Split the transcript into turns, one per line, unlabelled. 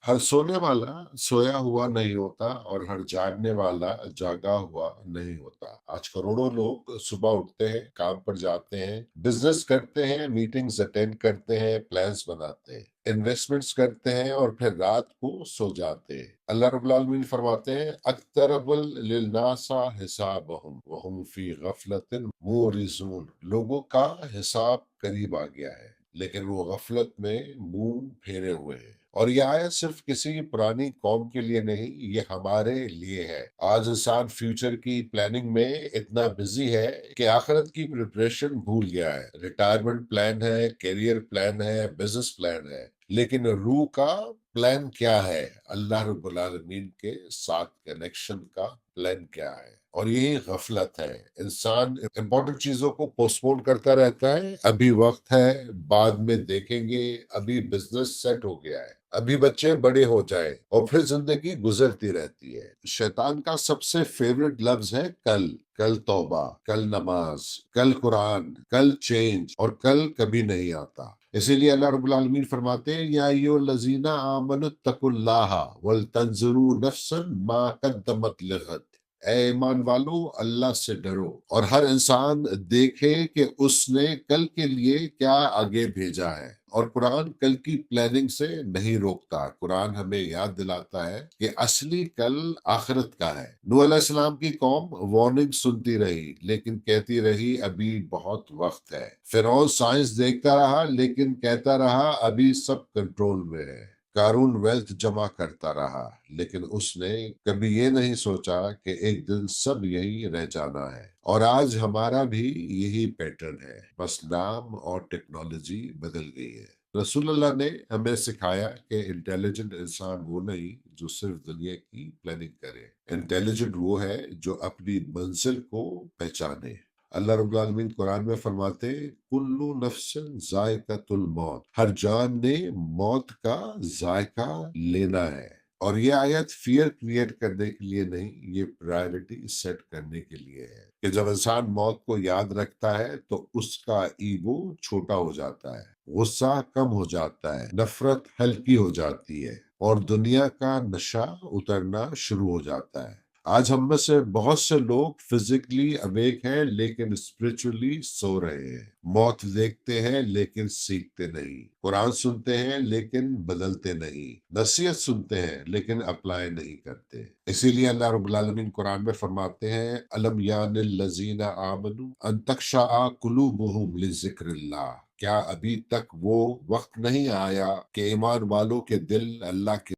ہر سونے والا سویا ہوا نہیں ہوتا اور ہر جاگنے والا جاگا ہوا نہیں ہوتا۔ آج کروڑوں لوگ صبح اٹھتے ہیں، کام پر جاتے ہیں، بزنس کرتے ہیں، میٹنگز اٹینڈ کرتے ہیں، پلانز بناتے ہیں، انویسٹمنٹس کرتے ہیں اور پھر رات کو سو جاتے ہیں۔ اللہ رب العالمین فرماتے ہیں اقترب للناس حسابہم وہم فی غفلت مورزون، لوگوں کا حساب قریب آ گیا ہے لیکن وہ غفلت میں منہ پھیرے ہوئے ہیں۔ اور یہ آیت صرف کسی پرانی قوم کے لیے نہیں، یہ ہمارے لیے ہے۔ آج انسان فیوچر کی پلاننگ میں اتنا بزی ہے کہ آخرت کی پریپریشن بھول گیا ہے۔ ریٹائرمنٹ پلان ہے، کیریئر پلان ہے، بزنس پلان ہے، لیکن روح کا پلان کیا ہے؟ اللہ رب العالمین کے ساتھ کنیکشن کا پلان کیا ہے؟ اور یہی غفلت ہے۔ انسان امپورٹنٹ چیزوں کو پوسٹ پون کرتا رہتا ہے، ابھی وقت ہے، بعد میں دیکھیں گے، ابھی بزنس سیٹ ہو گیا ہے، ابھی بچے بڑے ہو جائیں، اور پھر زندگی گزرتی رہتی ہے۔ شیطان کا سب سے فیوریٹ لفظ ہے کل۔ کل توبہ، کل نماز، کل قرآن، کل چینج، اور کل کبھی نہیں آتا۔ اسی لیے اللہ رب العالمین فرماتے ہیں یا ایھا الذین آمنوا اتقوا اللہ ولتنظر نفس ما قدمت لغد، اے ایمان والو اللہ سے ڈرو اور ہر انسان دیکھے کہ اس نے کل کے لیے کیا آگے بھیجا ہے۔ اور قرآن کل کی پلاننگ سے نہیں روکتا، قرآن ہمیں یاد دلاتا ہے کہ اصلی کل آخرت کا ہے۔ نوح علیہ السلام کی قوم وارننگ سنتی رہی لیکن کہتی رہی ابھی بہت وقت ہے۔ فرعون سائنس دیکھتا رہا لیکن کہتا رہا ابھی سب کنٹرول میں ہے۔ قارون ویلتھ جمع کرتا رہا لیکن اس نے کبھی یہ نہیں سوچا کہ ایک دن سب یہی رہ جانا ہے۔ اور آج ہمارا بھی یہی پیٹرن ہے، بس نام اور ٹیکنالوجی بدل گئی ہے۔ رسول اللہ نے ہمیں سکھایا کہ انٹیلیجنٹ انسان وہ نہیں جو صرف دنیا کی پلاننگ کرے، انٹیلیجنٹ وہ ہے جو اپنی منزل کو پہچانے۔ اللہ رب العالمین قرآن میں فرماتے کل نفس ذائقۃ الموت، ہر جان نے موت کا ذائقہ لینا ہے۔ اور یہ آیت فیئر کریٹ کرنے کے لیے نہیں، یہ پرائرٹی سیٹ کرنے کے لیے ہے کہ جب انسان موت کو یاد رکھتا ہے تو اس کا ایگو چھوٹا ہو جاتا ہے، غصہ کم ہو جاتا ہے، نفرت ہلکی ہو جاتی ہے، اور دنیا کا نشہ اترنا شروع ہو جاتا ہے۔ آج ہم میں سے بہت سے لوگ فزیکلی اویک ہیں لیکن اسپرچولی سو رہے ہیں، موت دیکھتے ہیں لیکن سیکھتے نہیں، قرآن سنتے ہیں لیکن بدلتے نہیں، نصیحت سنتے ہیں لیکن اپلائی نہیں کرتے۔ اسی لیے اللہ رب العالمین قرآن میں فرماتے ہیں الم یان الذین آمنوا ان تخشع قلوبہم لذکر اللہ، کیا ابھی تک وہ وقت نہیں آیا کہ ایمان والوں کے دل اللہ کے